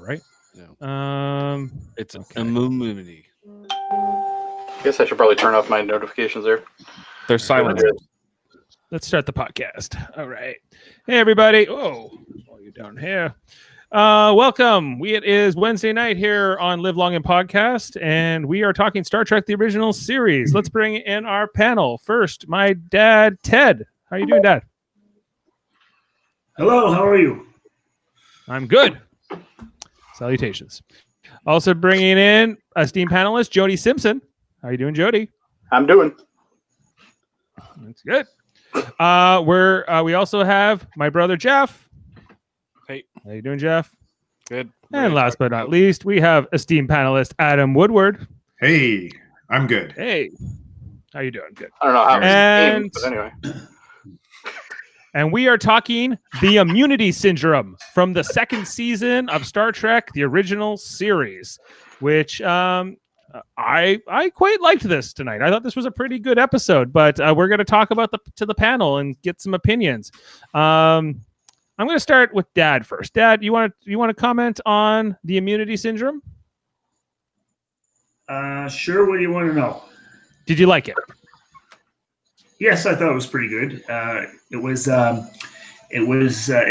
right? No. It's immunity. I guess I should probably turn off my notifications there. They're silent. Let's start the podcast. All right. Hey, everybody. Oh, while you're down here. Welcome. It is Wednesday night here on Live Long and Podcast, and we are talking Star Trek, the original series. Let's bring in our panel. First, my dad, Ted. How are you doing, Dad? Hello, how are you? I'm good. Salutations. Also bringing in esteemed panelist, Jody Simpson. How are you doing, Jody? I'm doing. That's good. We also have my brother, Jeff. Hey. How you doing, Jeff? Good. And last but not least, we have esteemed panelist Adam Woodward. Hey, I'm good. Hey, how you doing? Good. I don't know how And- it's named, but anyway. And we are talking the Immunity Syndrome from the second season of Star Trek, the original series, which I quite liked this tonight. I thought this was a pretty good episode, but we're going to talk about to the panel and get some opinions. I'm going to start with Dad first. Dad, you want to comment on the Immunity Syndrome? Sure, what do you want to know? Did you like it? Yes, I thought it was pretty good. It was an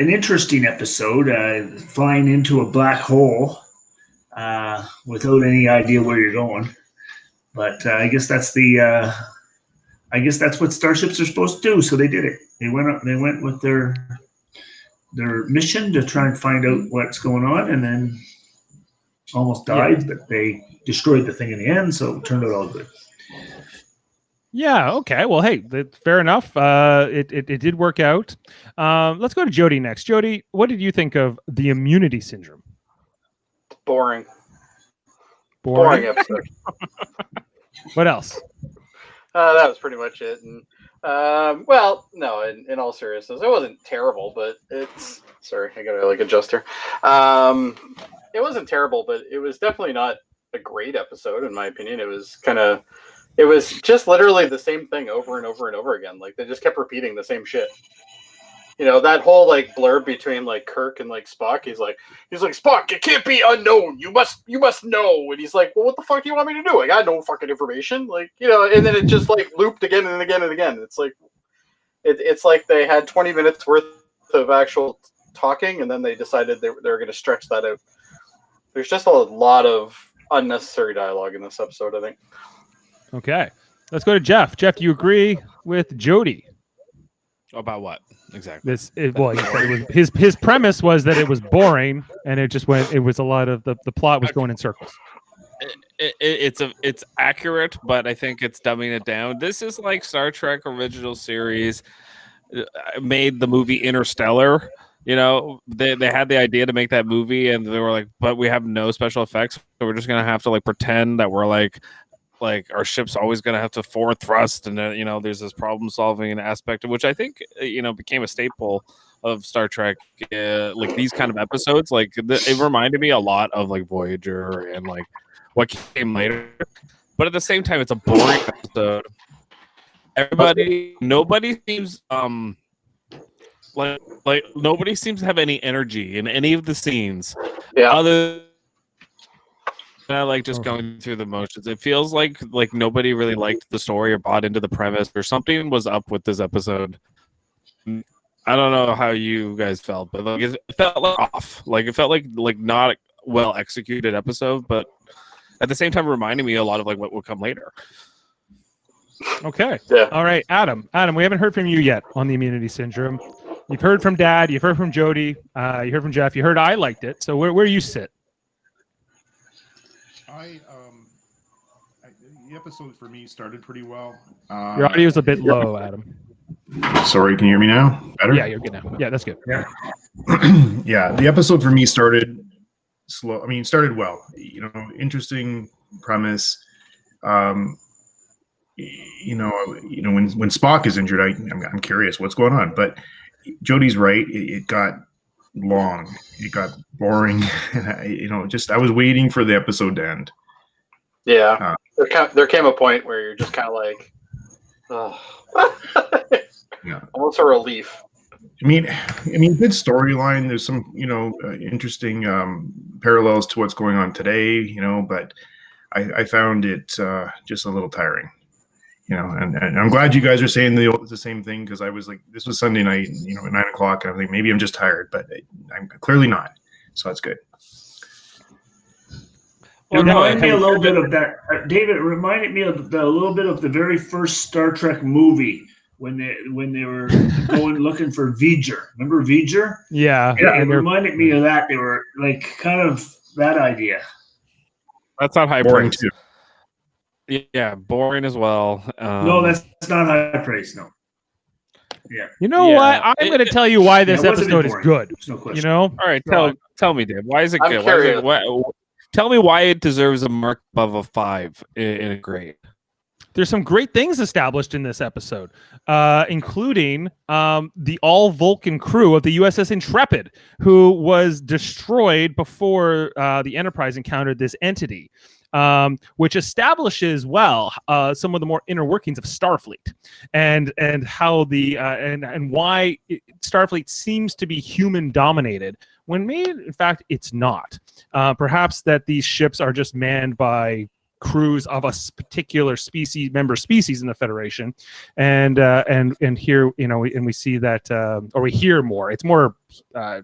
interesting episode, flying into a black hole without any idea where you're going. But I guess that's what starships are supposed to do. So they did it. They went with their mission to try and find out what's going on, and then almost died, but they destroyed the thing in the end. So it turned out all good. Yeah. Okay. Well, hey, fair enough. It did work out. Let's go to Jody next. Jody, what did you think of the Immunity Syndrome? Boring episode. What else? That was pretty much it. And well, no, in all seriousness, it wasn't terrible, but it's sorry, I gotta adjust here. It wasn't terrible, but it was definitely not a great episode in my opinion. It was just literally the same thing over and over and over again. Like they just kept repeating the same shit. You know, that whole blurb between Kirk and Spock. He's like Spock, it can't be unknown. You must know. And he's like, well, what the fuck do you want me to do? I got no fucking information. And then it just looped again and again and again. It's it's like they had 20 minutes worth of actual talking, and then they decided they were going to stretch that out. There's just a lot of unnecessary dialogue in this episode, I think. Okay, let's go to Jeff. Jeff, do you agree with Jody? About what exactly? His premise was that it was boring, and it was a lot of the plot was going in circles. It's accurate, but I think it's dumbing it down. This is like Star Trek original series made the movie Interstellar. You know, they had the idea to make that movie, and they were like, but we have no special effects, so we're just gonna have to pretend that we're like our ship's always going to have to forward thrust, and then there's this problem solving aspect, which I think became a staple of Star Trek. These kind of episodes, it reminded me a lot of Voyager and what came later. But at the same time, it's a boring episode. Nobody seems nobody seems to have any energy in any of the scenes. Yeah. Other I just going through the motions. It feels like nobody really liked the story or bought into the premise, or something was up with this episode. I don't know how you guys felt, but it felt off. It felt like not a well executed episode, but at the same time reminding me a lot of what will come later. Okay. Yeah. All right, Adam. Adam, we haven't heard from you yet on the Immunity Syndrome. You've heard from Dad. You've heard from Jody. You heard from Jeff. You heard I liked it. So where do you sit? The episode for me started pretty well. Your audio's a bit low, Adam. Sorry, can you hear me now? Better? Yeah, you're good now. Yeah, that's good. Yeah. Yeah, the episode for me started slow. I mean, it started well. Interesting premise. When Spock is injured, I'm curious what's going on. But Jody's right. It got long. It got boring. And I was waiting for the episode to end. Yeah. There came a point where you're just kind of oh. Yeah. Almost a relief. good storyline. There's some, interesting parallels to what's going on today, but I found it just a little tiring, and I'm glad you guys are saying the same thing, because I was like, this was Sunday night, at 9:00, and I think maybe I'm just tired, but I'm clearly not. So that's good. It reminded me a little bit of that, David. It reminded me of a little bit of the very first Star Trek movie when they were going looking for V'ger. Remember V'ger? Yeah. It reminded me of that. They were like kind of that idea. That's not high Boring praise. too. Yeah, boring as well. No, that's not high praise. No. Yeah. You know what? I'm going to tell you why this it wasn't episode is boring. good. There's no question. All right, tell me, Dave. Why is it I'm good? curious. Tell me why it deserves a mark above a 5 in a grade. There's some great things established in this episode, including the all-Vulcan crew of the USS Intrepid, who was destroyed before the Enterprise encountered this entity, which establishes some of the more inner workings of Starfleet, and how and why Starfleet seems to be human-dominated, when maybe in fact it's not. Perhaps that these ships are just manned by crews of a particular member species in the Federation, and here, and we see that, or we hear more. It's more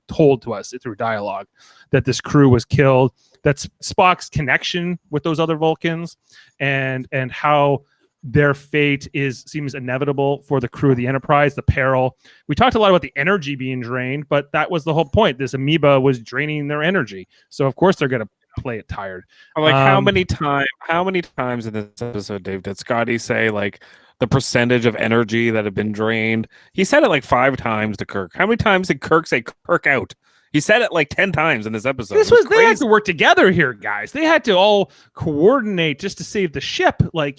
told to us through dialogue that this crew was killed. That's Spock's connection with those other Vulcans, and how their fate seems inevitable for the crew of the Enterprise. The peril. We talked a lot about the energy being drained, but that was the whole point. This amoeba was draining their energy, so of course they're going to play it tired. Like how many times in this episode, Dave, did Scotty say like the percentage of energy that had been drained? He said it like 5 times to Kirk. How many times did Kirk say Kirk out? He said it like 10 times in this episode. They had to work together here, guys. They had to all coordinate just to save the ship, and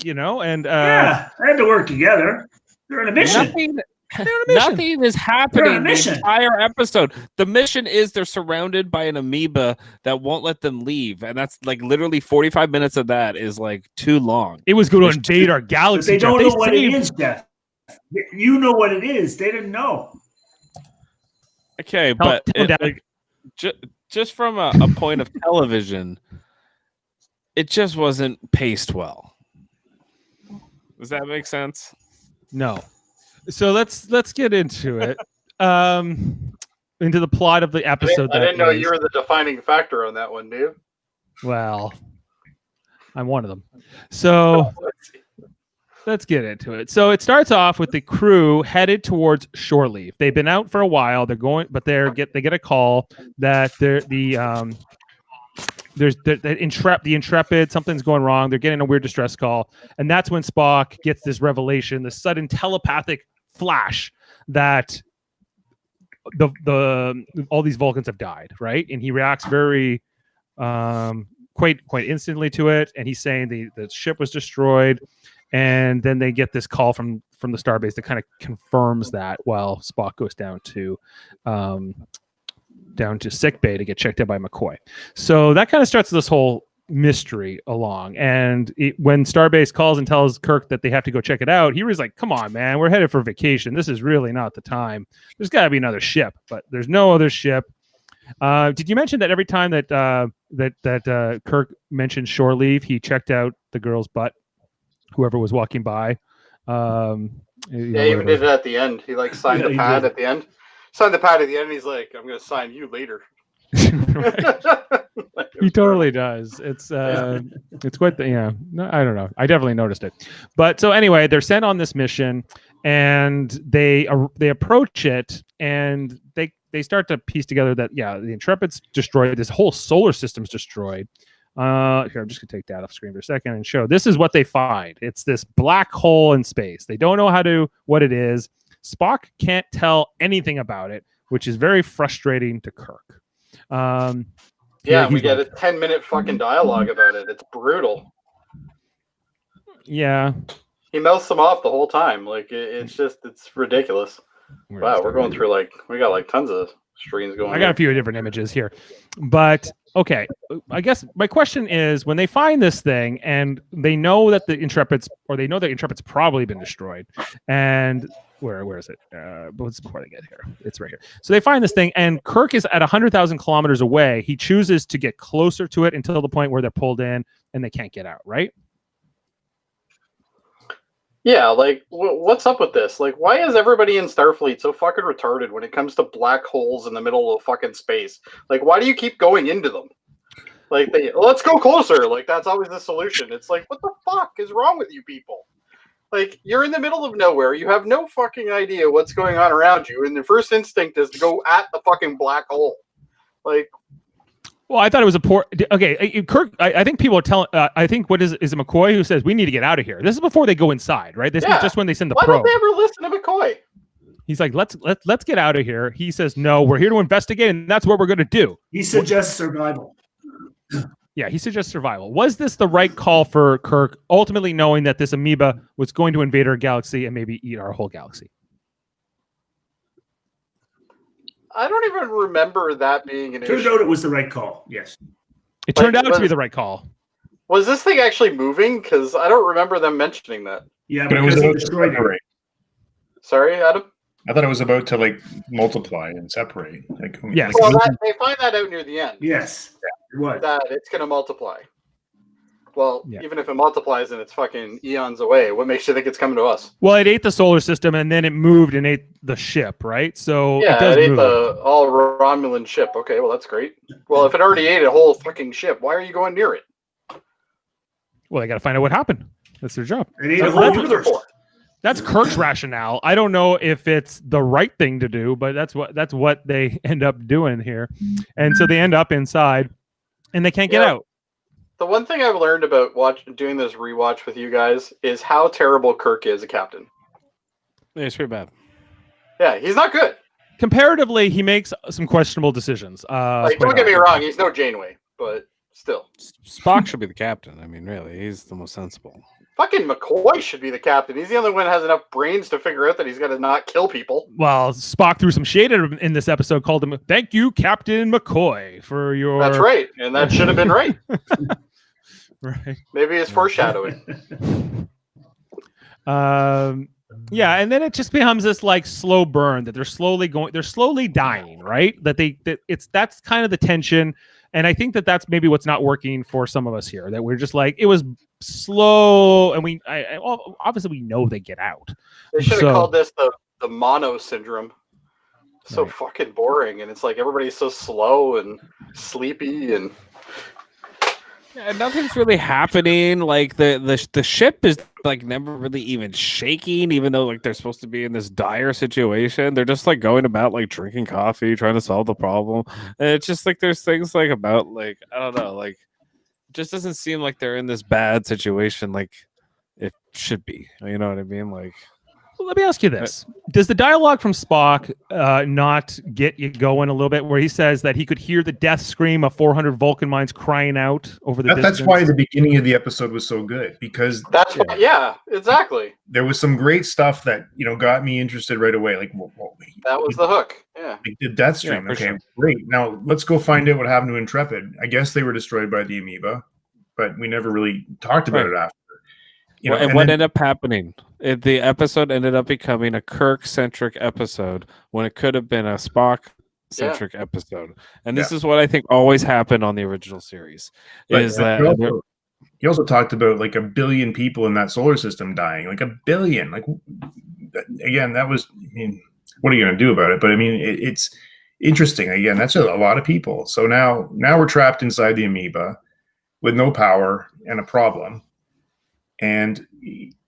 yeah, they had to work together. They're on a mission. Nothing is happening the entire episode. The mission is they're surrounded by an amoeba that won't let them leave, and that's like literally 45 minutes of that is like too long. It was going to invade our galaxy. But they don't know what it is, Jeff. You know what it is. They didn't know. Okay, but just from a point of television, it just wasn't paced well. Does that make sense? No. So let's get into it. Into the plot of the episode. I didn't know you were the defining factor on that one, Dave. Well, I'm one of them. So let's get into it. So it starts off with the crew headed towards shore leave. They've been out for a while. They're going, but they get a call that the Intrepid, something's going wrong. They're getting a weird distress call, and that's when Spock gets this revelation, this sudden telepathic flash that all these Vulcans have died, right? And he reacts very quite instantly to it, and he's saying the ship was destroyed. And then they get this call from the starbase that kind of confirms that, while Spock goes down to sick bay to get checked out by McCoy. So that kind of starts this whole mystery along. And when starbase calls and tells Kirk that they have to go check it out, he was like, "Come on, man, we're headed for vacation. This is really not the time. There's got to be another ship." But there's no other ship. Did you mention that every time that Kirk mentioned shore leave, he checked out the girl's butt? Whoever was walking by. Yeah, he even did it at the end. He signed the pad at the end. Signed the pad at the end, and he's like, "I'm going to sign you later." He totally does. It's quite no, I don't know. I definitely noticed it. But so anyway, they're sent on this mission, and they approach it, and they start to piece together that the Intrepid's destroyed. This whole solar system's destroyed. Here, I'm just gonna take that off screen for a second and show. This is what they find. It's this black hole in space. They don't know what it is. Spock can't tell anything about it, which is very frustrating to Kirk. We get a 10-minute fucking dialogue about it. It's brutal. Yeah. He mouths them off the whole time. It's ridiculous. Wow, we're going through we got tons of streams going. I got a few different images here, but okay. I guess my question is, when they find this thing and they know that the Intrepid's probably been destroyed, and where is it? But it's before they get here. It's right here. So they find this thing, and Kirk is at 100,000 kilometers away. He chooses to get closer to it until the point where they're pulled in and they can't get out. Right? Yeah, like, what's up with this? Like, why is everybody in Starfleet so fucking retarded when it comes to black holes in the middle of fucking space? Like, why do you keep going into them? Like, let's go closer. Like, that's always the solution. It's like, what the fuck is wrong with you people? Like, you're in the middle of nowhere. You have no fucking idea what's going on around you, and the first instinct is to go at the fucking black hole. Like, well, I thought it was a poor. Okay, Kirk. I think people are telling. I think what is it McCoy who says we need to get out of here. This is before they go inside, right? This is just when they send the why probe. don't they ever listen to McCoy? He's like, let's get out of here. He says, no, we're here to investigate, and that's what we're going to do. He suggests survival. Yeah, he suggests survival. Was this the right call for Kirk, ultimately knowing that this amoeba was going to invade our galaxy and maybe eat our whole galaxy? I don't even remember that being an issue. Turned out it was the right call. Yes. It turned out to be the right call. Was this thing actually moving? Because I don't remember them mentioning that. Yeah, But it was because he about to destroyed it. separate. Sorry, Adam? I thought it was about to like multiply and separate. Like, Yes. Well, they find that out near the end. Yes. It was. That it's going to multiply. Well, Yeah. even if it multiplies and it's fucking eons away, what makes you think it's coming to us? Well, it ate the solar system, and then it moved and ate the ship, right? So Yeah, it does it ate move. the all Romulan ship. Okay, well, that's great. Well, if it already ate a whole fucking ship, why are you going near it? Well, they got to find out what happened. That's their job. It ate a That's whole what they're universe. for. That's Kirk's rationale. I don't know if it's the right thing to do, but that's what they end up doing here. And so they end up inside, and they can't get out. The one thing I've learned about doing this rewatch with you guys is how terrible Kirk is a captain. Yeah, it's pretty bad. Yeah, he's not good. Comparatively, he makes some questionable decisions. Like, don't get me wrong, he's no Janeway, but still. Spock should be the captain. I mean, really, he's the most sensible. Fucking McCoy should be the captain. He's the only one that has enough brains to figure out that he's got to not kill people. Well, Spock threw some shade at him in this episode, called him, "Thank you, Captain McCoy, for your..." That's right, and that should have been right. Right. Maybe it's foreshadowing. Yeah, and then it just becomes this like slow burn that they're slowly dying, right? That's kind of the tension, and I think that's maybe what's not working for some of us here. That we're just like, it was slow, and obviously we know they get out. They should have called this the mono syndrome. So fucking boring, and it's like everybody's so slow and sleepy and. Yeah, nothing's really happening. Like the ship is like never really even shaking, even though like they're supposed to be in this dire situation. They're just like going about like drinking coffee, trying to solve the problem. And it's just like there's things like about like I don't know, like it just doesn't seem like they're in this bad situation like it should be. You know what I mean? Like, well, let me ask you this: does the dialogue from Spock not get you going a little bit? Where he says that he could hear the death scream of 400 Vulcan minds crying out over the distance? That's why the beginning of the episode was so good, because that's yeah, exactly. There was some great stuff that got me interested right away. Like, that was the hook. Yeah, the death stream. Yeah, okay, sure. Great. Now let's go find out what happened to Intrepid. I guess they were destroyed by the amoeba, but we never really talked about it after. And what ended up happening? The episode ended up becoming a Kirk-centric episode when it could have been a Spock-centric episode. And this is what I think always happened on the original series. Is that he also talked about like 1 billion people in that solar system dying, like 1 billion. Like, again, that was. I mean, what are you going to do about it? But I mean, it's interesting. Again, that's a lot of people. So now we're trapped inside the amoeba with no power and a problem. And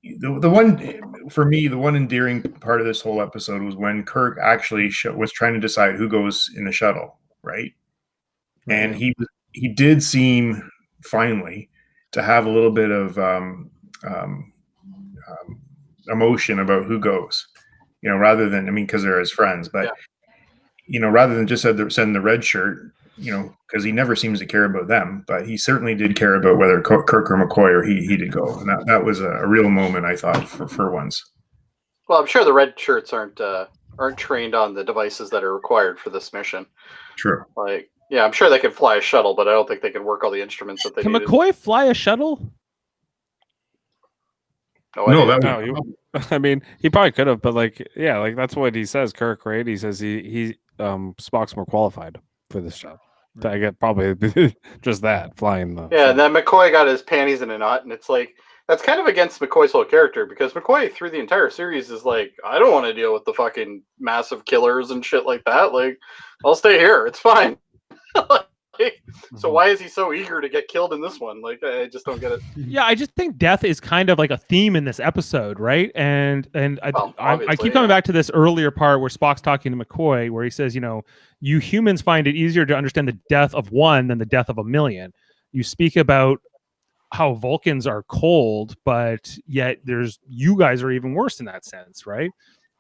the one, for me, the one endearing part of this whole episode was when Kirk actually was trying to decide who goes in the shuttle, right? And he did seem finally to have a little bit of emotion about who goes, rather than, because they're his friends, but rather than just send the red shirt. Because he never seems to care about them, but he certainly did care about whether Kirk or McCoy or he did go, and that was a real moment, I thought, for once. Well, I'm sure the red shirts aren't trained on the devices that are required for this mission. True. Like, yeah, I'm sure they can fly a shuttle, but I don't think they can work all the instruments that they Can needed. McCoy fly a shuttle? No, that No, I mean, he probably could have, but like, yeah, like that's what he says, Kirk, right? He says he Spock's more qualified for this job. I get probably just that flying the. Yeah, and then McCoy got his panties in a knot, and it's like that's kind of against McCoy's whole character because McCoy through the entire series is like, I don't want to deal with the fucking massive killers and shit like that. Like, I'll stay here. It's fine. So why is he so eager to get killed in this one? Like, I just don't get it. Yeah, I just think death is kind of like a theme in this episode, right? And I keep coming back to this earlier part where Spock's talking to McCoy, where he says, you know, you humans find it easier to understand the death of one than the death of a million. You speak about how Vulcans are cold, but yet you guys are even worse in that sense, right?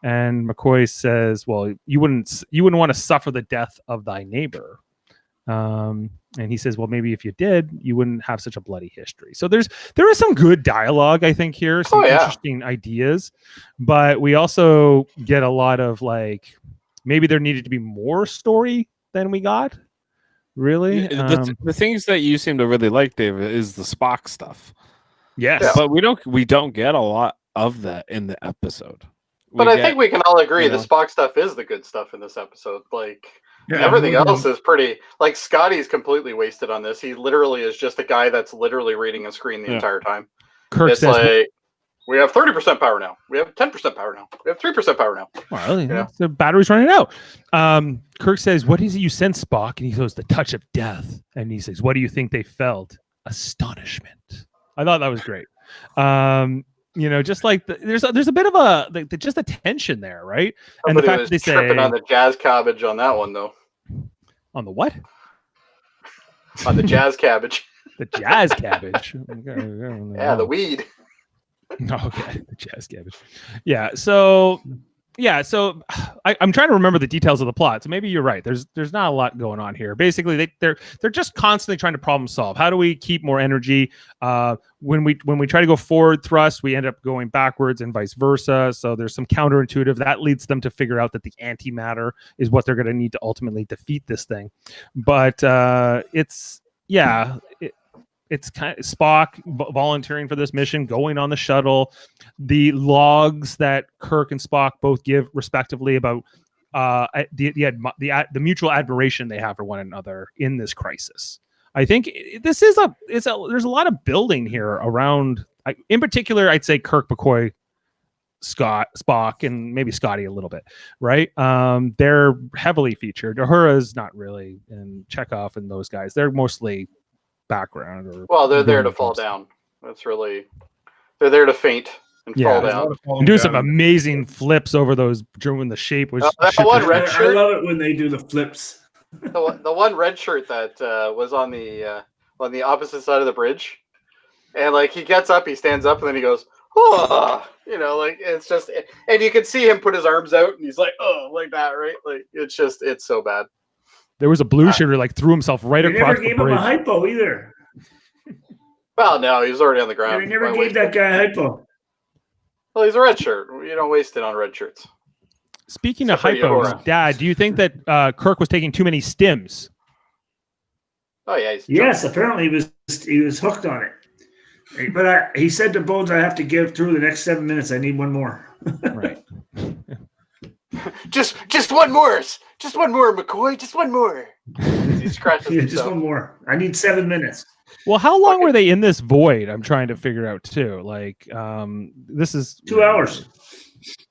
And McCoy says, well, you wouldn't want to suffer the death of thy neighbor. And he says, well, maybe if you did, you wouldn't have such a bloody history. So there is some good dialogue, I think, here, some interesting ideas, but we also get a lot of like, maybe there needed to be more story than we got. Really, the things that you seem to really like, David, is the Spock stuff. Yes, but we don't get a lot of that in the episode. But I think we can all agree the Spock stuff is the good stuff in this episode. Like, everything else is pretty. Like, Scotty's completely wasted on this. He literally is just a guy that's literally reading a screen the entire time. Kirk it's says, like, we have 30% power now. We have 10% power now. We have 3% power now. Well, the battery's running out. Kirk says, what is it you sense, Spock? And he goes, the touch of death. And he says, what do you think they felt? Astonishment. I thought that was great. You know, just like there's a bit of just a tension there, right? Somebody and the fact was that they tripping say on the jazz cabbage on that one, though. On the what? On the jazz cabbage. The jazz cabbage. Yeah, the weed. Okay, the jazz cabbage. Yeah, so I'm trying to remember the details of the plot. So maybe you're right. There's not a lot going on here. Basically, they're just constantly trying to problem solve. How do we keep more energy? When we try to go forward thrust, we end up going backwards and vice versa. So there's some counterintuitive that leads them to figure out that the antimatter is what they're going to need to ultimately defeat this thing. But it's kind of Spock volunteering for this mission, going on the shuttle. The logs that Kirk and Spock both give respectively about the mutual admiration they have for one another in this crisis. I think this is there's a lot of building here around. In particular, I'd say Kirk, McCoy, Spock, and maybe Scotty a little bit, right? They're heavily featured. Uhura's not really, and Chekhov and those guys. They're mostly background. They're there to fall down. They're there to faint and fall down. And do some amazing flips over those during the shape. Which that one red shirt. I love it when they do the flips. The one red shirt that was on the opposite side of the bridge, and like he gets up, he stands up, and then he goes, oh, you know, like it's just, and you can see him put his arms out, and he's like, oh, like that, right? Like it's so bad. There was a blue shooter like threw himself right across the bridge. Never gave him a hypo either. Well, no, he was already on the ground. They never gave that guy a hypo. Well, he's a red shirt. You don't waste it on red shirts. Speaking of hypos, Dad, do you think that Kirk was taking too many stims? Oh yeah. Yes, apparently he was hooked on it. But he said to Bones, "I have to give through the next 7 minutes. I need one more." Right. Just one more, McCoy. Just one more. He scratches himself. Just one more. I need 7 minutes. Well, how long were they in this void? I'm trying to figure out too. Like, this is 2 hours.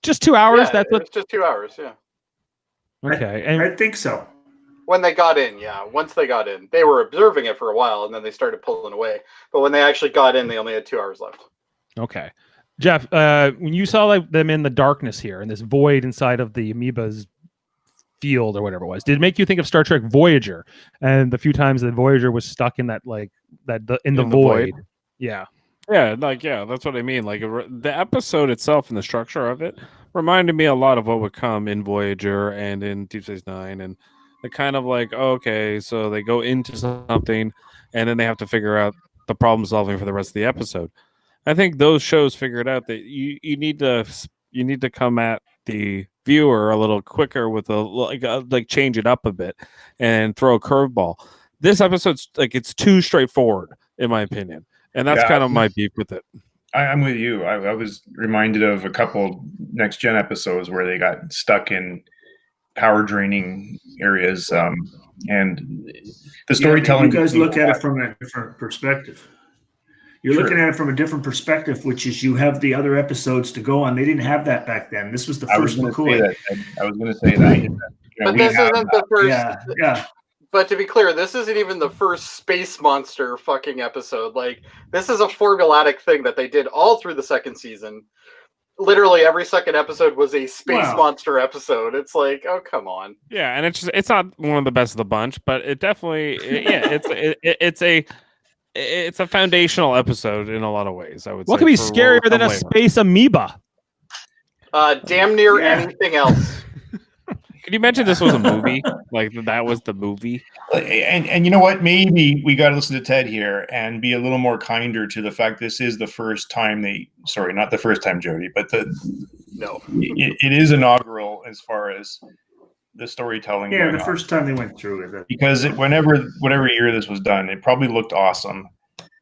Just 2 hours. Yeah, that's what. It's just 2 hours. Yeah. Okay, I think so. When they got in, yeah. Once they got in, they were observing it for a while, and then they started pulling away. But when they actually got in, they only had 2 hours left. Okay, Jeff. When you saw them in the darkness here, in this void inside of the amoeba's field or whatever it was, did it make you think of Star Trek Voyager and the few times that Voyager was stuck in that in the void? Yeah. Yeah, that's what I mean. Like the episode itself and the structure of it reminded me a lot of what would come in Voyager and in Deep Space Nine, and they're kind of like, okay, so they go into something and then they have to figure out the problem solving for the rest of the episode. I think those shows figured out that you need to come at the viewer a little quicker with like change it up a bit and throw a curveball. This episode's like it's too straightforward in my opinion. And that's kind of my beef with it. I'm with you. I was reminded of a couple Next Gen episodes where they got stuck in power draining areas, and the storytelling. You guys look at it from a different perspective. You're looking at it from a different perspective, which is you have the other episodes to go on. They didn't have that back then. This was the first McCoy. I was going to say that. But this isn't the first. Yeah. But to be clear, this isn't even the first space monster fucking episode. Like, this is a formulatic thing that they did all through the second season. Literally every second episode was a space monster episode. It's like, oh, come on. Yeah, and it's not one of the best of the bunch, but it definitely it's a foundational episode in a lot of ways. I would say. What could be scarier than a space amoeba? Damn near anything else. Could you mention this was a movie? Like that was the movie? And you know what? Maybe we got to listen to Ted here and be a little more kinder to the fact this is the first time sorry, not the first time, Jody, but it is inaugural as far as the storytelling. Yeah, the first time they went through it. Because whatever year this was done, it probably looked awesome.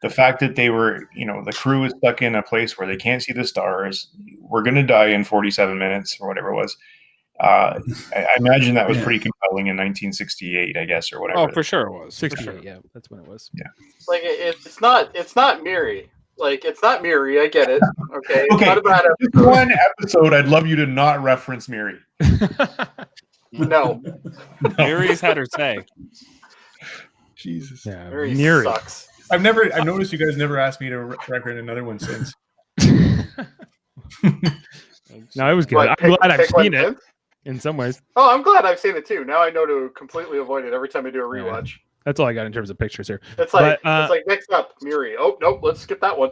The fact that they were, the crew is stuck in a place where they can't see the stars. We're going to die in 47 minutes or whatever it was. I imagine that was pretty compelling in 1968, I guess, or whatever. Oh, for sure it was. 68, yeah, that's when it was. Yeah, like it's not Miri. Like it's not Miri. I get it. Okay. It's not about one episode. I'd love you to not reference Miri. No. Miri's had her say. Jesus. Yeah, Miri sucks. I've noticed you guys never asked me to record another one since. No, it was good. I'm glad I've seen it. In some ways. Oh, I'm glad I've seen it too. Now I know to completely avoid it every time I do a rewatch. Yeah. That's all I got in terms of pictures here. It's like next up, Miri. Oh nope, let's skip that one.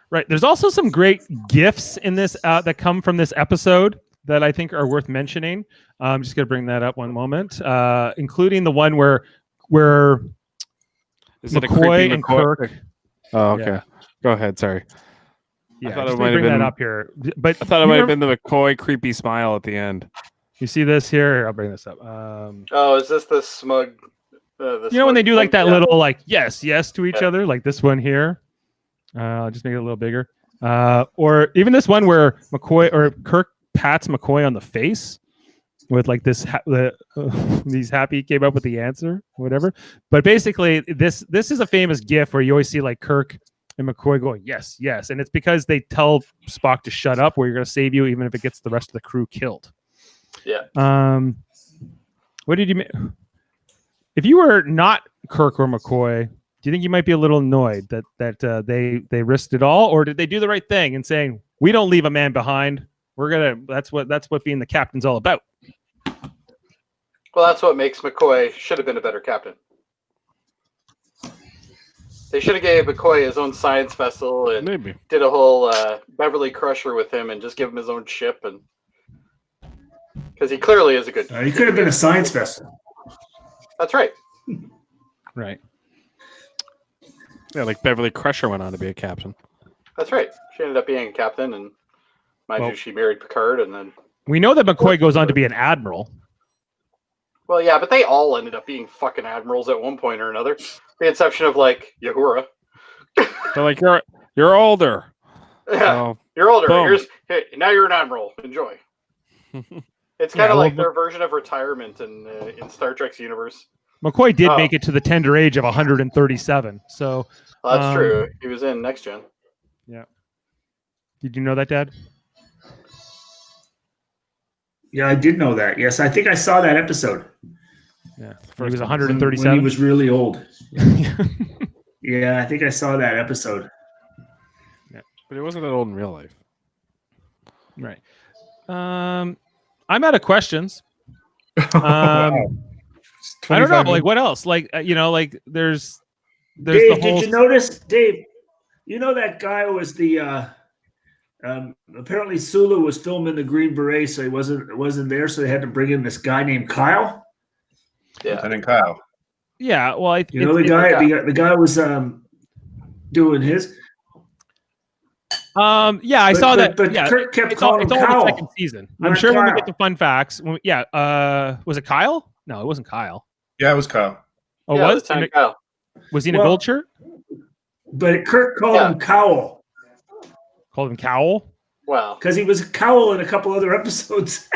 Right. There's also some great gifs in this that come from this episode that I think are worth mentioning. I'm just gonna bring that up one moment, including the one where is it McCoy and Kirk. Oh, okay. Yeah. Go ahead. Sorry. Yeah, I thought it might bring that up here, but I thought it might have been the McCoy creepy smile at the end. You see this here? I'll bring this up. Is this the smug? When they do like that little like yes to each other, like this one here. I'll just make it a little bigger. Or even this one where McCoy or Kirk pats McCoy on the face with like this. He's happy he came up with the answer, whatever. But basically, this is a famous GIF where you always see like Kirk and McCoy going, yes, and it's because they tell Spock to shut up, where you're going to save you, even if it gets the rest of the crew killed. Yeah. What did you? If you were not Kirk or McCoy, do you think you might be a little annoyed that they risked it all, or did they do the right thing in saying we don't leave a man behind? That's what being the captain's all about. Well, that's what makes McCoy should have been a better captain. They should have gave McCoy his own science vessel and did a whole Beverly Crusher with him and just give him his own ship, and because he clearly is a good. He could have been a science vessel. That's right. Right. Yeah, like Beverly Crusher went on to be a captain. That's right. She ended up being a captain, and mind you, she married Picard, and then we know that McCoy goes on to be an admiral. Well, yeah, but they all ended up being fucking admirals at one point or another. The exception of like Uhura. They're like you're older. Yeah, so, you're older. Boom. Now you're an admiral. Enjoy. It's kind of like their version of retirement in Star Trek's universe. McCoy did make it to the tender age of 137. So that's true. He was in Next Gen. Yeah. Did you know that, Dad? Yeah, I did know that. Yes, I think I saw that episode. Yeah, he was 137. When he was really old. Yeah, I think I saw that episode. Yeah, but it wasn't that old in real life. Right. I'm out of questions. Wow. I don't know. Like, what else? Like, there's Dave, the whole. Did you notice, Dave? You know that guy was the. Apparently, Sulu was filming the Green Beret, so he wasn't there. So they had to bring in this guy named Kyle. Yeah, Lieutenant Kyle. Yeah, well, the guy was doing his. Yeah, I saw that. But yeah, Kirk kept it's all calling him in the Kyle. second season. I'm Not sure when we Kyle. get to fun facts. Was it Kyle? No, it wasn't Kyle. Yeah, it was Kyle. Oh, yeah, was Kyle. Was he in a gold shirt? But Kirk called him Cowell. Called him Cowl? Well, Because he was Cowell in a couple other episodes.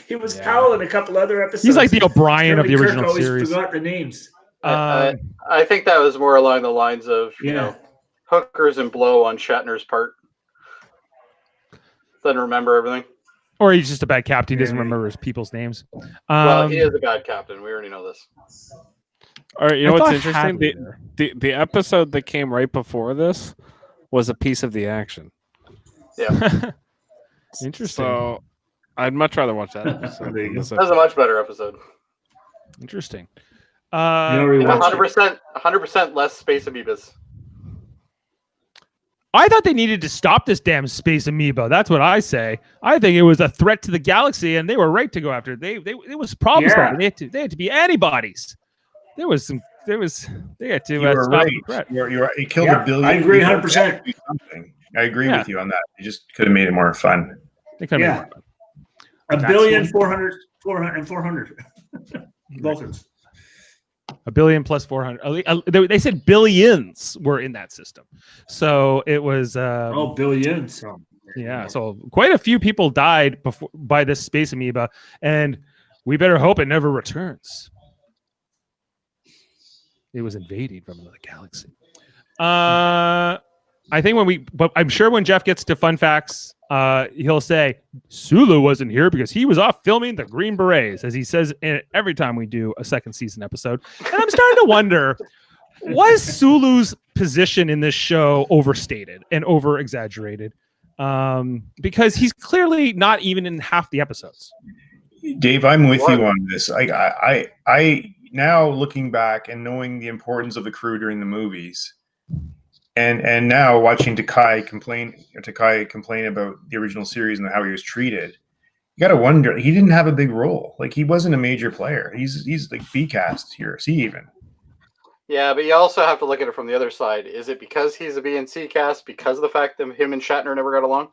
He was Cowell in a couple other episodes. He's like the O'Brien of the Kirk original always series. forgot the names. I think that was more along the lines of, you know, hookers and blow on Shatner's part. Doesn't remember everything. Or he's just a bad captain. He doesn't remember his people's names. Well, he is a bad captain. We already know this. All right, you know I what's thought interesting? Hadley there. The episode that came right before this was a piece of the action. Yeah. Interesting. So I'd much rather watch that episode. There you than go. this That was a much better episode. Interesting. You already watched it. 100% less space amoebas. I thought they needed to stop this damn space amoeba. That's what I say. I think it was a threat to the galaxy, and they were right to go after it. It was problem solving. They had to be antibodies. They had to You were stop right. the threat. You're right. It killed Yeah, a billion. I agree people. 100%. Do something. I agree with you on that. You just could have made it more fun. They could have Yeah. made it. 1,400,400 Vulcans. 1 billion plus 400. They said billions were in that system, so it was. Billions. Yeah, so quite a few people died by this space amoeba, and we better hope it never returns. It was invading from another galaxy. I think but I'm sure when Jeff gets to fun facts, he'll say Sulu wasn't here because he was off filming the Green Berets, as he says every time we do a second season episode. And I'm starting to wonder, was Sulu's position in this show overstated and over exaggerated? Because he's clearly not even in half the episodes. Dave, I'm with you on this. I now looking back and knowing the importance of the crew during the movies, and now watching Takai complain about the original series and how he was treated, you got to wonder, he didn't have a big role. Like, he wasn't a major player. He's like B cast here. See, even. Yeah, but you also have to look at it from the other side. Is it because he's a B and C cast because of the fact that him and Shatner never got along?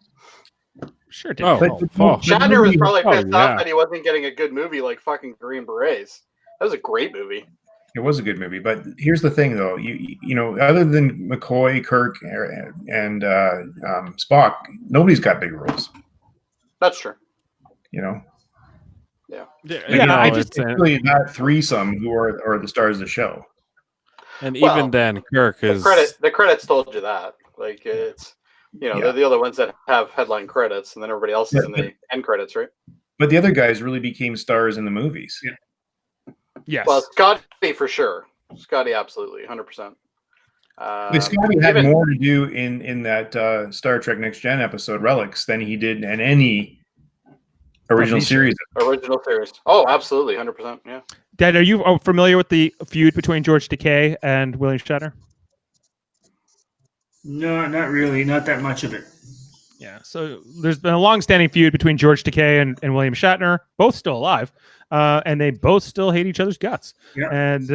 Sure did. Shatner was probably pissed yeah. off that he wasn't getting a good movie like fucking Green Berets. That was a great movie. It was a good movie, but here's the thing, though. You know, other than McCoy, Kirk, and Spock, nobody's got big roles. That's true. You know. I just it's really that threesome who are the stars of the show. And even then, Kirk is the credits told you that. Like, it's, you know, they're the other ones that have headline credits, and then everybody else is in the end credits, right? But the other guys really became stars in the movies. Yeah. yes. Well, Scotty for sure. Scotty, absolutely, 100%. Scotty had more to do in that Star Trek Next Gen episode Relics than he did in any original series. Original series. Oh, absolutely, 100%. Yeah. Dad, are you familiar with the feud between George Takei and William Shatner? No, not really. Not that much of it. Yeah. So there's been a long-standing feud between George Takei and William Shatner, both still alive, and they both still hate each other's guts. Yeah. And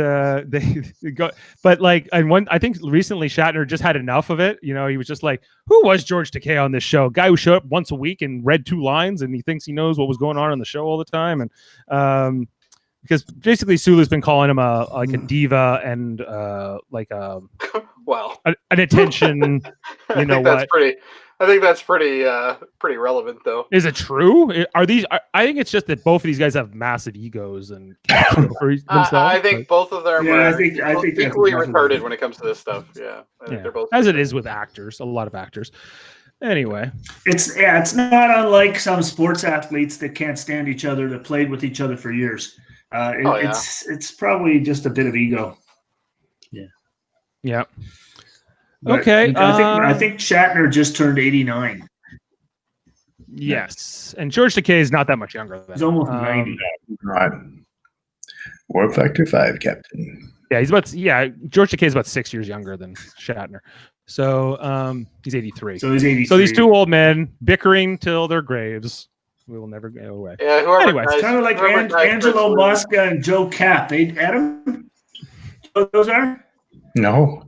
they go, but like, I think recently Shatner just had enough of it. You know, he was just like, "Who was George Takei on this show? Guy who showed up once a week and read 2 lines, and he thinks he knows what was going on the show all the time." And because basically Sulu's been calling him a diva and Well, an attention. You know what? I think that's pretty relevant, though. Is it true? I think it's just that both of these guys have massive egos and for themselves. I think both of them are I think equally that's retarded when it comes to this stuff. Yeah, I think they're both as it is with actors, a lot of actors. Anyway, it's not unlike some sports athletes that can't stand each other that played with each other for years. It's probably just a bit of ego. Yeah. But okay. I think Shatner just turned 89. Yes, and George Takei is not that much younger than He's almost 90. Right. Warp Factor 5, Captain. Yeah, George Takei is about 6 years younger than Shatner. So he's 83. So he's 83. So these two old men bickering till their graves. We will never go away. Yeah, whoever Anyway, dies, It's kind of like Angelo Mosca and Joe Cap. Adam? Those are? No.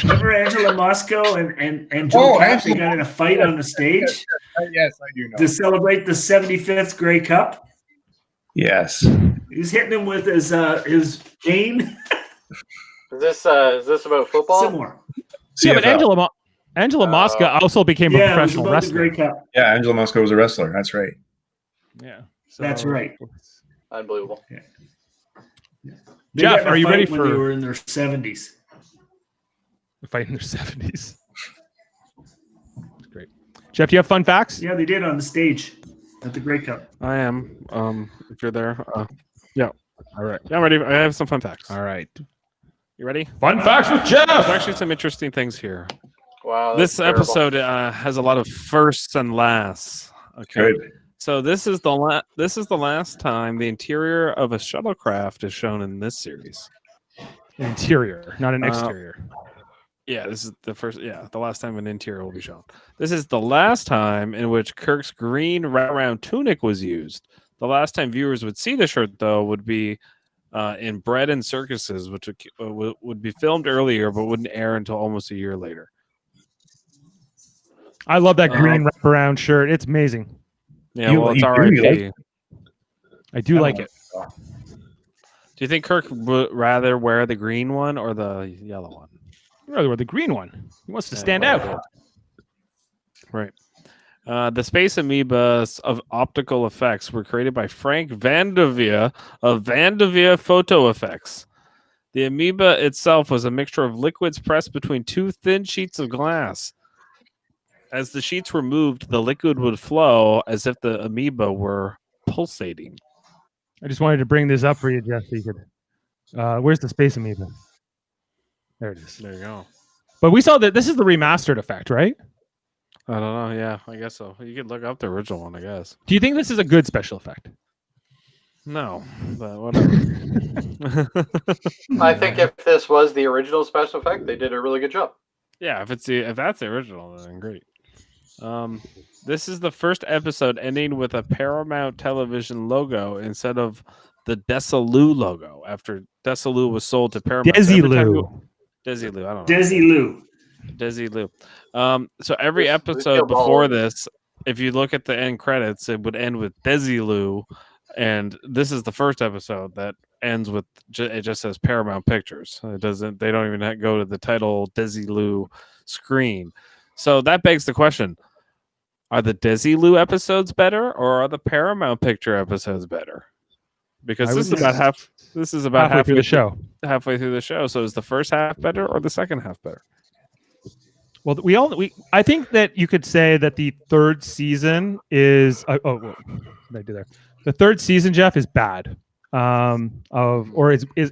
Remember Angelo Mosco and Joe Cap? They got in a fight on the stage Yes, I do know. to celebrate the 75th Grey Cup. Yes. He's hitting him with his cane. Is this about football? Similar. Yeah, but CFL. Angela Mosca also became a Yeah, it was professional about the wrestler. Grey Cup. Yeah, Angela Mosco was a wrestler. That's right. Yeah, That's right. Unbelievable. They Jeff, got in a are you fight ready when they for- were in their 70s? Fight in their 70s. That's great. Jeff, do you have fun facts? Yeah, they did on the stage at the Grey Cup. I am. If you're there, yeah. All right. Yeah, I'm ready. I have some fun facts. All right. You ready? Fun facts with There's Jeff. actually some interesting things here. Wow. This that's terrible. episode has a lot of firsts and lasts. Okay. Good. So this is the last time the interior of a shuttlecraft is shown in this series. An interior, not an exterior. Yeah, this is the first. Yeah, the last time an interior will be shown. This is the last time in which Kirk's green wraparound tunic was used. The last time viewers would see the shirt, though, would be in Bread and Circuses, which would be filmed earlier but wouldn't air until almost a year later. I love that green wraparound shirt. It's amazing. Yeah, You- well, it's you RIP. really I do like it. Do you think Kirk would rather wear the green one or the yellow one? I'd rather wear the green one. He wants to Yeah, stand well, out. Right. The space amoebas of optical effects were created by Frank Vandevia of Vandevia Photo Effects. The amoeba itself was a mixture of liquids pressed between two thin sheets of glass. As the sheets were moved, the liquid would flow as if the amoeba were pulsating. I just wanted to bring this up for you, Jeff, so you could. Where's the space amoeba? There it is. There you go. But we saw that this is the remastered effect, right? I don't know. Yeah, I guess so. You could look up the original one, I guess. Do you think this is a good special effect? No, but whatever. I think if this was the original special effect, they did a really good job. Yeah, if that's the original, then great. This is the first episode ending with a Paramount Television logo instead of the Desilu logo after Desilu was sold to Paramount. Desilu. Desilu, I don't know. Desilu. Desilu. So every This episode feel before baller. this, if you look at the end credits, it would end with Desilu, and this is the first episode that ends with it just says Paramount Pictures. It doesn't. They don't even go to the title Desilu screen. So that begs the question: are the Desilu episodes better, or are the Paramount Picture episodes better? Because I this would is about half. This is about halfway through the show. Halfway through the show. So is the first half better or the second half better? Well, I think that you could say that the third season is. What did I do there? The third season, Jeff, is bad.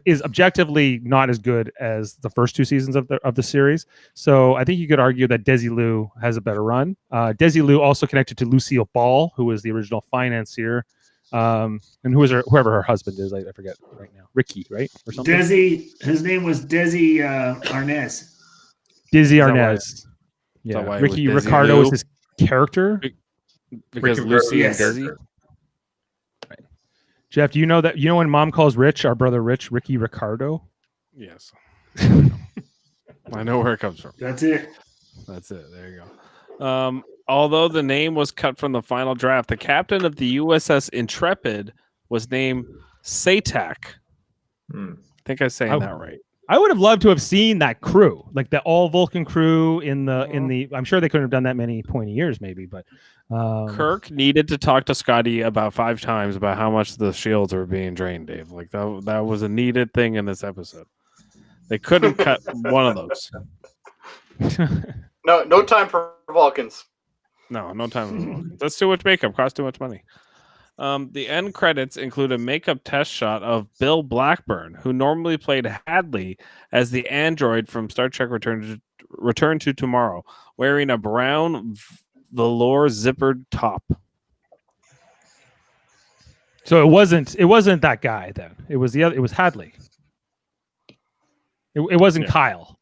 Is objectively not as good as the first two seasons of the series. So I think you could argue that Desilu has a better run. Desilu also connected to Lucille Ball, who was the original financier, and whoever her husband is. I forget right now. Ricky, right, or something. His name was Desi Arnaz. Dizzy that why- Arnaz. that why Yeah, it Ricky was Ricardo Desilu? is his character. Because Ricky Lucy Yes. and Desi. Jeff, do you know that? You know when Mom calls Rich, our brother Rich, Ricky Ricardo? Yes. I know where it comes from. That's it. That's it. There you go. Although the name was cut from the final draft, the captain of the USS Intrepid was named Satak. Hmm. I think I'm saying Oh. that right. I would have loved to have seen that crew, like the all Vulcan crew in the. I'm sure they couldn't have done that many pointy years, maybe, but Kirk needed to talk to Scotty about 5 times about how much the shields were being drained, Dave. Like that was a needed thing in this episode. They couldn't cut one of those. No time for Vulcans. No time. That's too much makeup. Cost too much money. The end credits include a makeup test shot of Bill Blackburn, who normally played Hadley as the android from Star Trek Return to Tomorrow, wearing a brown velour zippered top. so it wasn't that guy then. It was the other. It was Hadley. It wasn't Yeah. Kyle.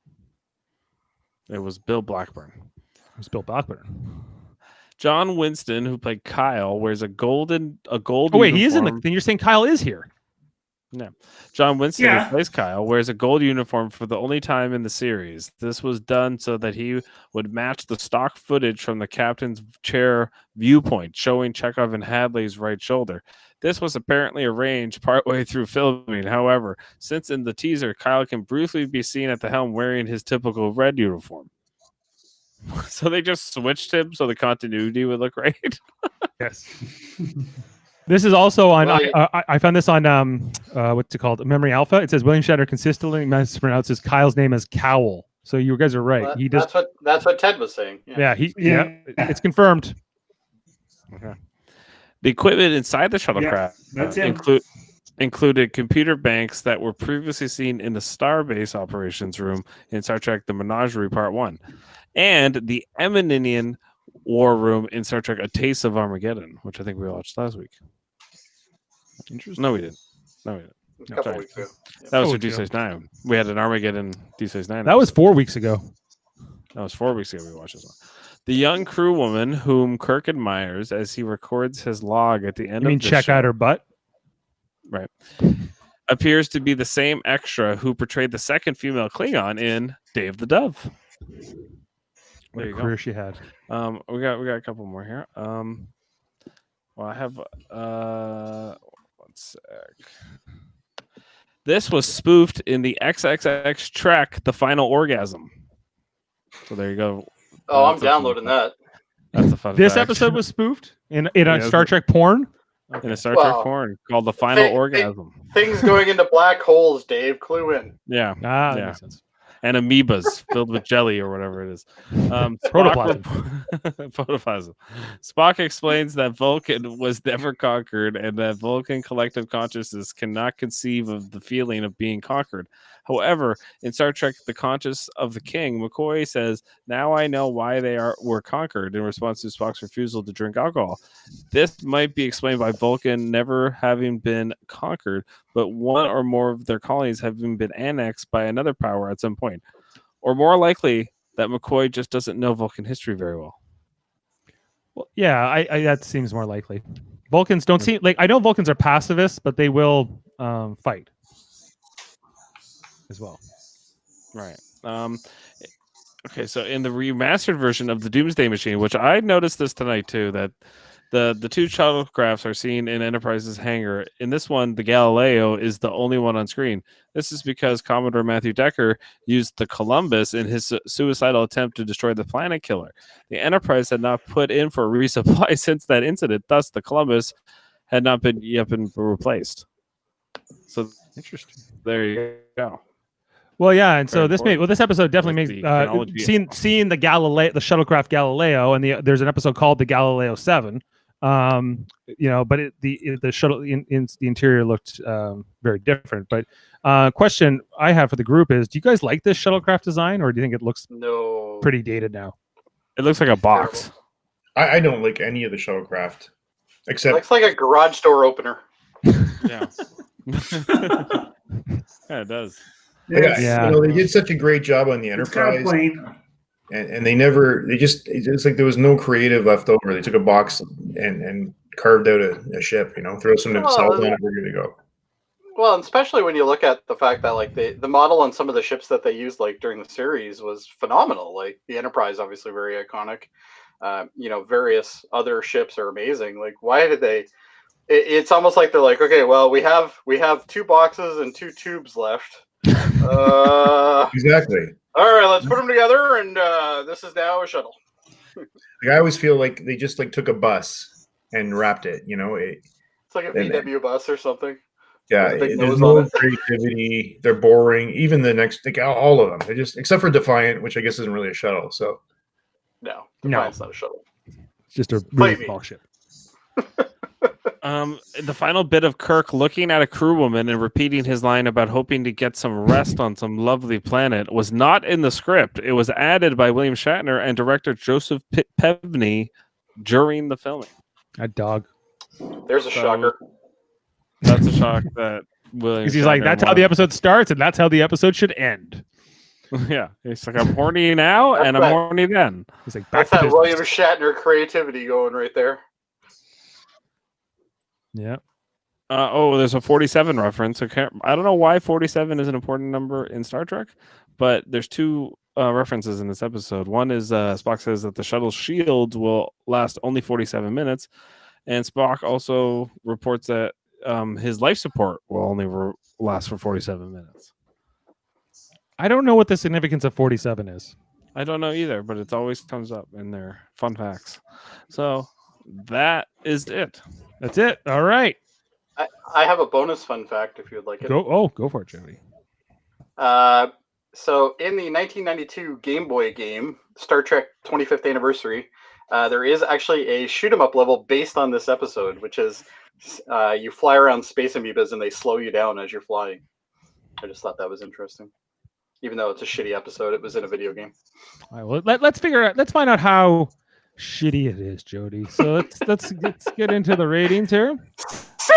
It was Bill Blackburn. It was Bill Blackburn. John Winston, who played Kyle, wears a gold. Oh wait, he is in the. uniform. Then you're saying Kyle is here. John Winston, Yeah. who plays Kyle, wears a gold uniform for the only time in the series. This was done so that he would match the stock footage from the captain's chair viewpoint, showing Chekhov and Hadley's right shoulder. This was apparently arranged partway through filming. However, since in the teaser, Kyle can briefly be seen at the helm wearing his typical red uniform. So they just switched him so the continuity would look right. Yes. This is also on. Well, I found this on what's it called? Memory Alpha. It says William Shatner consistently mispronounces Kyle's name as Cowell. So you guys are right. He does. That's what Ted was saying. Yeah. It's confirmed. Okay. The equipment inside the shuttlecraft that's him. included computer banks that were previously seen in the Starbase operations room in Star Trek: The Menagerie Part 1, and the Emininian war room in Star Trek: A Taste of Armageddon, which I think we watched last week. Interesting. No, we didn't. A couple weeks ago. That was Oh, for Deep Space Nine. We had an Armageddon Deep Space Nine. That was 4 weeks ago. That was 4 weeks ago we watched this one. The young crew woman whom Kirk admires as he records his log at the end You mean of the check show, out her butt? right, appears to be the same extra who portrayed the second female Klingon in Day of the Dove. What There a you go. career she had. We got a couple more here. Well, I have one sec. This was spoofed in the XXX Trek: The Final Orgasm. So there you go. Oh, I'm That's a fun downloading that. That's a fun This fact. episode was spoofed in a Yeah, Star Trek porn. in a Star Trek Wow. porn called The Final Hey, hey. Orgasm. Things going into black holes, Dave. Clue in. Yeah. Ah, that Yeah. makes sense. And amoebas filled with jelly or whatever it is. Protoplasm. Protoplasm. Spock explains that Vulcan was never conquered and that Vulcan collective consciousness cannot conceive of the feeling of being conquered. However, in Star Trek: The Conscience of the King, McCoy says, "Now I know why they were conquered," in response to Spock's refusal to drink alcohol. This might be explained by Vulcan never having been conquered, but one or more of their colonies having been annexed by another power at some point. Or more likely, that McCoy just doesn't know Vulcan history very well. Well, yeah, I that seems more likely. Vulcans don't seem like I know Vulcans are pacifists, but they will fight as well. Right. Okay, so in the remastered version of the Doomsday Machine, which I noticed this tonight too, that the two shuttlecrafts are seen in Enterprise's hangar. In this one, the Galileo is the only one on screen. This is because Commodore Matthew Decker used the Columbus in his suicidal attempt to destroy the Planet Killer. The Enterprise had not put in for a resupply since that incident. Thus, the Columbus had not been replaced. So Interesting. there you go. Well, yeah, and so Very this important. this episode definitely With makes the chronology. seeing the Galileo, the shuttlecraft Galileo, and there's an episode called the Galileo 7. But the shuttle in the interior looked very different. But question I have for the group is: do you guys like this shuttlecraft design, or do you think it looks No. pretty dated now? It looks like a box. I don't like any of the shuttlecraft, except Looks like a garage door opener. Yeah. Yeah, it does. Yeah. You know, they did such a great job on the It's kind of Enterprise, plain. and it's like there was no creative left over. They took a box and carved out a ship. You know, throw some Oh, cells on it, we're good to go. Well, and especially when you look at the fact that like the model on some of the ships that they used like during the series was phenomenal. Like the Enterprise, obviously very iconic. Various other ships are amazing. Like, why did they? It's almost like they're like, okay, well, we have 2 boxes and 2 tubes left. Exactly. All right, let's put them together, and this is now a shuttle. Like I always feel like they just like took a bus and wrapped it. You know, It's like a And- VW bus or something. yeah. Big There's nose no on it. creativity. They're boring. Even the next, like all of them. They just except for Defiant, which I guess isn't really a shuttle. So No, No. Defiant's not a shuttle. It's just a really Maybe. small ship. The final bit of Kirk looking at a crew woman and repeating his line about hoping to get some rest on some lovely planet was not in the script. It was added by William Shatner and director Joseph Pevney during the filming. That dog. There's a So- shocker. That's a shock that William. Because he's like, Shatner that's how the wanted- episode starts, and that's how the episode should end. Yeah, he's like, I'm horny now That's and I'm right. horny then. He's like, back That's to that business. William Shatner creativity going right there. Yeah. There's a 47 reference. Okay, I don't know why 47 is an important number in Star Trek, but there's 2 references in this episode. One is Spock says that the shuttle's shield will last only 47 minutes, And Spock also reports that his life support will only last for 47 minutes. I don't know what the significance of 47 is. I don't know either, but it always comes up in their fun facts. So that is it. That's it. All right. I have a bonus fun fact if you'd like it. Go for it, Jody. So in the 1992 Game Boy game, Star Trek 25th Anniversary, there is actually a shoot 'em up level based on this episode, which is you fly around space amoebas and they slow you down as you're flying. I just thought that was interesting. Even though it's a shitty episode, it was in a video game. All right, well, let's find out how shitty it is, Jody. So let's get into the ratings here.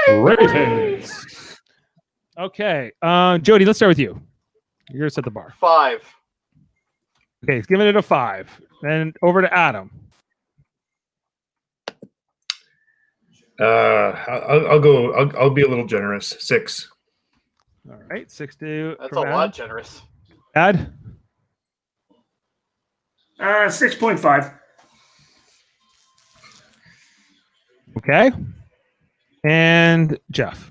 Ratings. Okay, Jody, let's start with you. You're gonna set the bar. 5. Okay, he's giving it a 5. Then over to Adam. I'll go. I'll be a little generous. 6. All right, 6 to. That's a from lot Adam. generous. Ad. 6.5. Okay. And Jeff.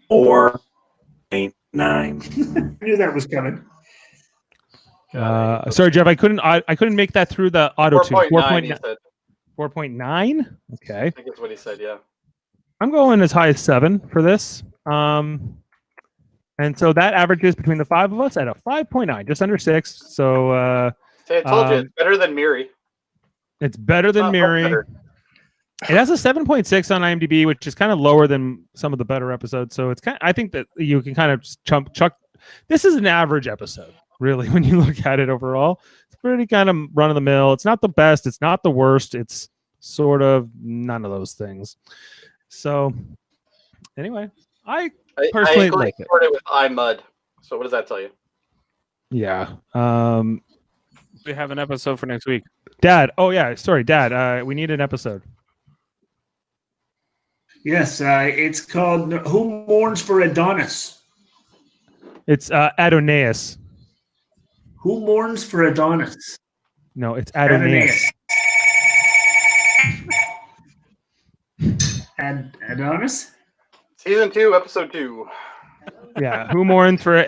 4.9. I knew that was coming. Sorry, Jeff. I couldn't make that through the auto tune. 4.9, he said. 4.9. Okay. I think that's what he said, yeah. I'm going as high as 7 for this. And so that averages between the 5 of us at a 5.9, just under 6. So See, I told you, it's better than Miri. it's better than Not much Miri. better. It has a 7.6 on IMDb, which is kind of lower than some of the better episodes. So it's I think that you can kind of chuck. This is an average episode, really, when you look at it overall. It's pretty kind of run of the mill. It's not the best. It's not the worst. It's sort of none of those things. So anyway, I personally like it. I with iMud. So what does that tell you? Yeah. We have an episode for next week. Dad. Oh yeah. Sorry, Dad. We need an episode. Yes, it's called Who Mourns for Adonis? It's Adonais. Who Mourns for Adonis? No, it's Adonais. Adonis? Season 2, episode 2. Yeah. Who mourns for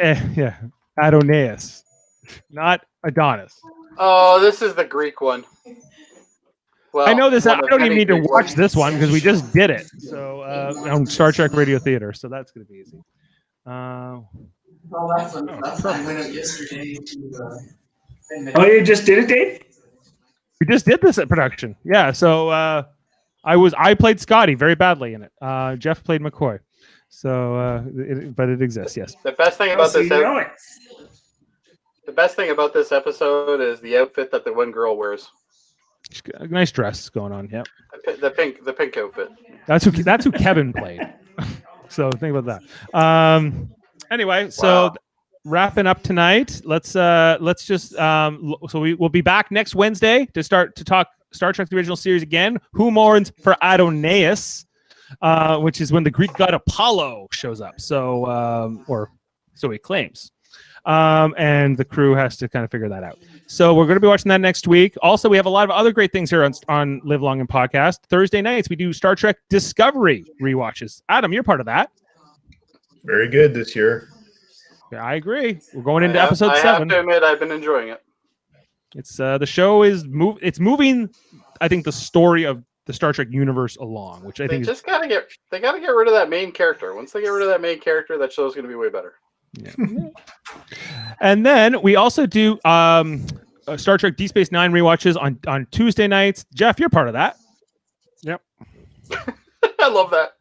Adonais, not Adonis. Oh, this is the Greek one. Well, I know this. I one of don't even many need to Greek watch ones. this one because we just did it. So on Star Trek Radio Theater. So that's going to be easy. Well, that's when I went up yesterday to. Oh, you just did it, Dave? We just did this at production. Yeah. So I played Scotty very badly in it. Jeff played McCoy. So but it exists. Yes. The best thing Oh, about so this you know it. the best thing about this episode is the outfit that the one girl wears. A nice dress going on. Yep. The pink outfit. That's who Kevin played. So think about that. Anyway, so Wow. wrapping up tonight. Let's just so we'll be back next Wednesday to talk Star Trek the original series again. Who mourns for Adonais, which is when the Greek god Apollo shows up. So or so he claims. And the crew has to kind of figure that out. So we're going to be watching that next week. Also, we have a lot of other great things here on Live Long and Podcast. Thursday nights, we do Star Trek Discovery rewatches. Adam, you're part of that. Very good this year. Yeah, I agree. We're going into I have episode 7. to admit, I've been enjoying it. It's the show is moving. I think the story of the Star Trek universe along, which I They think is just gotta get rid of that main character. Once they get rid of that main character, that show's gonna be way better. yeah. And then we also do Star Trek Deep Space Nine rewatches on Tuesday nights. Jeff, you're part of that. I love that.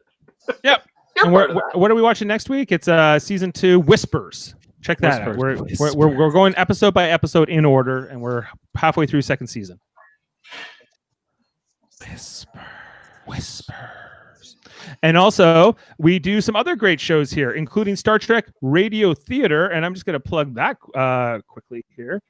Yep. You're And part of that. what are we watching next week? It's season 2, Whispers. Check that out. Whispers. We're going episode by episode in order, and we're halfway through second season. Whispers. And also, we do some other great shows here, including Star Trek Radio Theater, and I'm just going to plug that quickly here.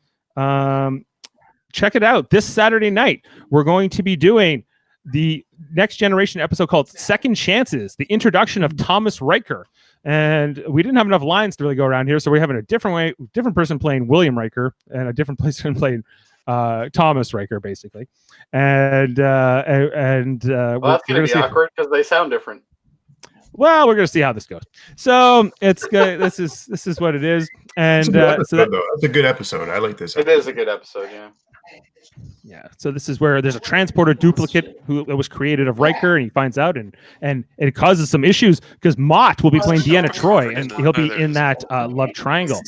Check it out. This Saturday night, we're going to be doing the Next Generation episode called Second Chances, the introduction of Thomas Riker. And we didn't have enough lines to really go around here, so we're having a different person playing William Riker and a different person playing Thomas Riker, basically, and Well, that's going to be awkward because they sound different. Well, we're gonna see how this goes. So it's good. This is what it is, and that's a good episode. I like this. It is a good episode, yeah. Yeah. So this is where there's a transporter duplicate who was created of Riker, and he finds out, and it causes some issues because Mott will be playing Deanna Troy, and he'll be in that love triangle.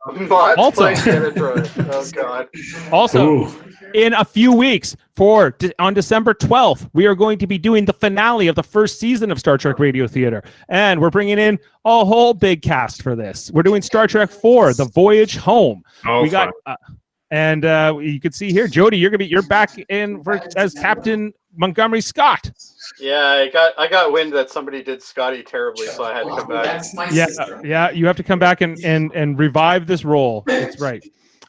Mott's Also- playing Deanna Troy. Oh God. Also, Ooh. in a few weeks, on December 12th, we are going to be doing the finale of the first season of Star Trek Radio Theater, and we're bringing in a whole big cast for this. We're doing Star Trek 4: The Voyage Home. Oh, We got. And you can see here, Jody, you're back in as Captain Montgomery Scott. Yeah, I got wind that somebody did Scotty terribly, so I had to come back. That's my Yeah, sister. yeah, you have to come back and revive this role. That's right.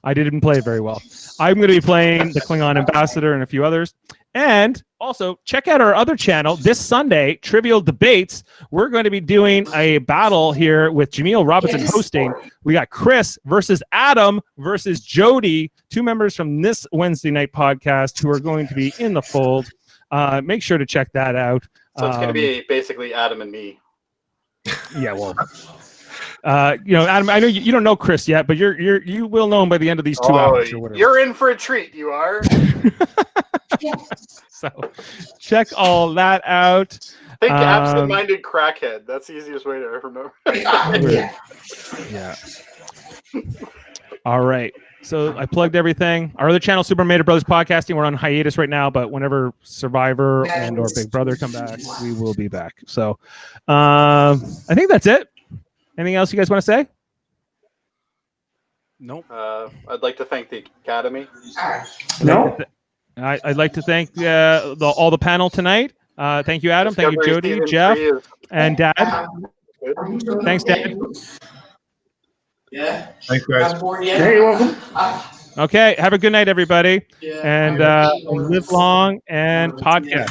I didn't play it very well. I'm going to be playing the Klingon ambassador and a few others. And also, check out our other channel this Sunday, Trivial Debates. We're going to be doing a battle here with Jaemeel Robinson hosting. We got Chris versus Adam versus Jody, two members from this Wednesday night podcast who are going to be in the fold. Make sure to check that out. So it's going to be basically Adam and me. Yeah, well, Adam, I know you don't know Chris yet, but you will know him by the end of these 2 hours or whatever. You're in for a treat, you are. So check all that out. Think absent-minded crackhead. That's the easiest way to remember. Yeah. All right. So I plugged everything. Our other channel, Super Mater Brothers Podcasting, we're on hiatus right now, but whenever Survivor and or Big Brother come back, we will be back. So I think that's it. Anything else you guys want to say? Nope. I'd like to thank the Academy. No. I'd like to thank all the panel tonight. Thank you, Adam. Thank you, Discovery Jody, Season Jeff, 3 is and Dad. Thanks, Dad. Yeah. Thanks, guys. Not bored yet? Hey, you're welcome. Okay. Have a good night, everybody. Yeah. And live long and podcast.